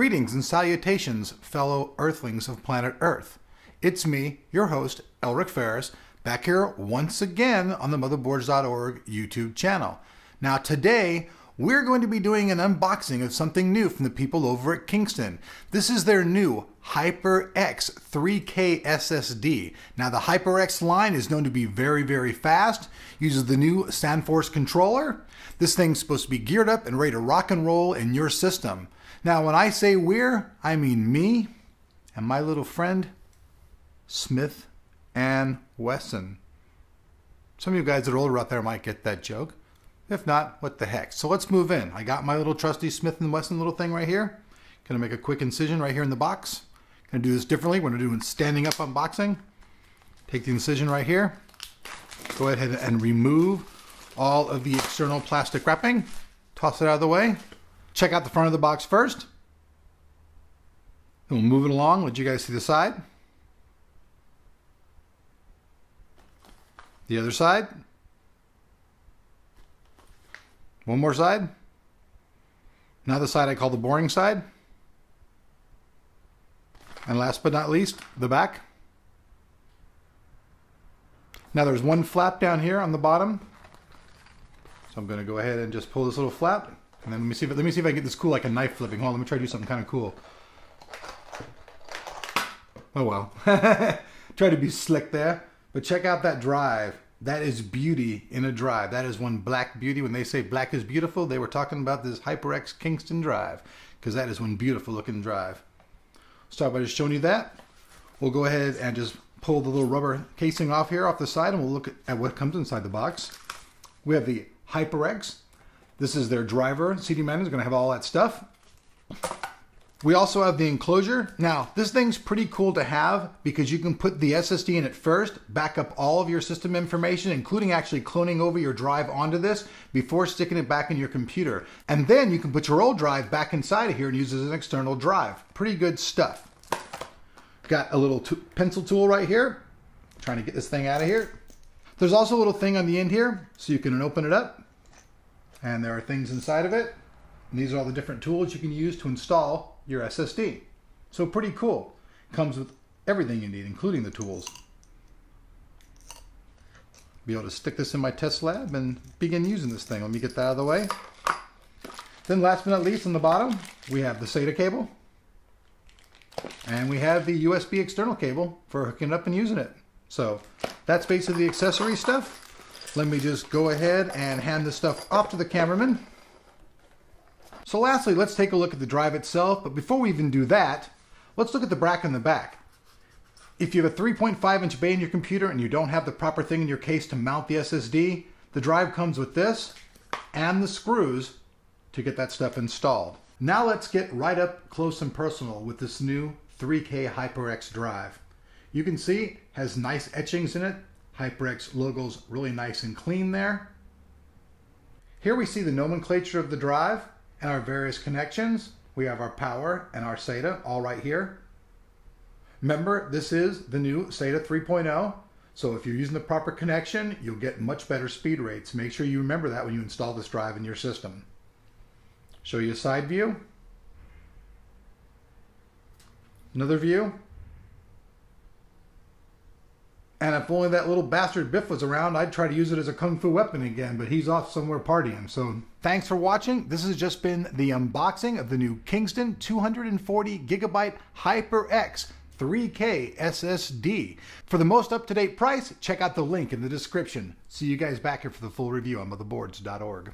Greetings and salutations, fellow Earthlings of planet Earth. It's me, your host, Elric Ferris, back here once again on the Motherboards.org YouTube channel. Now today, we're going to be doing an unboxing of something new from the people over at Kingston. This is their new HyperX 3K SSD. Now the HyperX line is known to be very fast, uses the new SandForce controller. This thing's supposed to be geared up and ready to rock and roll in your system. Now when I say we're, I mean me and my little friend, Smith and Wesson. Some of you guys that are older out there might get that joke. If not, what the heck. So let's move in. I got my little trusty Smith & Wesson little thing right here. Gonna make a quick incision right here in the box. Gonna do this differently. We're gonna do a standing up unboxing. Take the incision right here. Go ahead and remove all of the external plastic wrapping. Toss it out of the way. Check out the front of the box first. Then we'll move it along, let you guys see the side. The other side. One more side. Now the side I call the boring side. And last but not least, the back. Now there's one flap down here on the bottom. So I'm going to go ahead and just pull this little flap. And then let me see if I can get this cool like a knife flipping. Hold on, let me try to do something kind of cool. Oh well. Try to be slick there. But check out that drive. That is beauty in a drive. That is one black beauty. When they say black is beautiful, they were talking about this HyperX Kingston drive, because that is one beautiful looking drive. Start by just showing you that. We'll go ahead and just pull the little rubber casing off here off the side, and we'll look at what comes inside the box. We have the HyperX. This is their driver. CD man is going to have all that stuff. We also have the enclosure. Now, this thing's pretty cool to have because you can put the SSD in it first, back up all of your system information, including actually cloning over your drive onto this before sticking it back in your computer. And then you can put your old drive back inside of here and use it as an external drive. Pretty good stuff. Got a little pencil tool right here. Trying to get this thing out of here. There's also a little thing on the end here so you can open it up. And there are things inside of it. And these are all the different tools you can use to install your SSD. So pretty cool. Comes with everything you need, including the tools. Be able to stick this in my test lab and begin using this thing. Let me get that out of the way. Then last but not least, on the bottom, we have the SATA cable. And we have the USB external cable for hooking it up and using it. So that's basically the accessory stuff. Let me just go ahead and hand this stuff off to the cameraman. So lastly, let's take a look at the drive itself, but before we even do that, let's look at the bracket in the back. If you have a 3.5-inch bay in your computer and you don't have the proper thing in your case to mount the SSD, the drive comes with this and the screws to get that stuff installed. Now let's get right up close and personal with this new 3K HyperX drive. You can see it has nice etchings in it. HyperX logo's really nice and clean there. Here we see the nomenclature of the drive and our various connections. We have our power and our SATA all right here. Remember, this is the new SATA 3.0, so if you're using the proper connection, you'll get much better speed rates. Make sure you remember that when you install this drive in your system. Show you a side view. Another view. And if only that little bastard Biff was around, I'd try to use it as a kung fu weapon again, but he's off somewhere partying. So thanks for watching. This has just been the unboxing of the new Kingston 240GB HyperX 3K SSD. For the most up-to-date price, check out the link in the description. See you guys back here for the full review on Motherboards.org.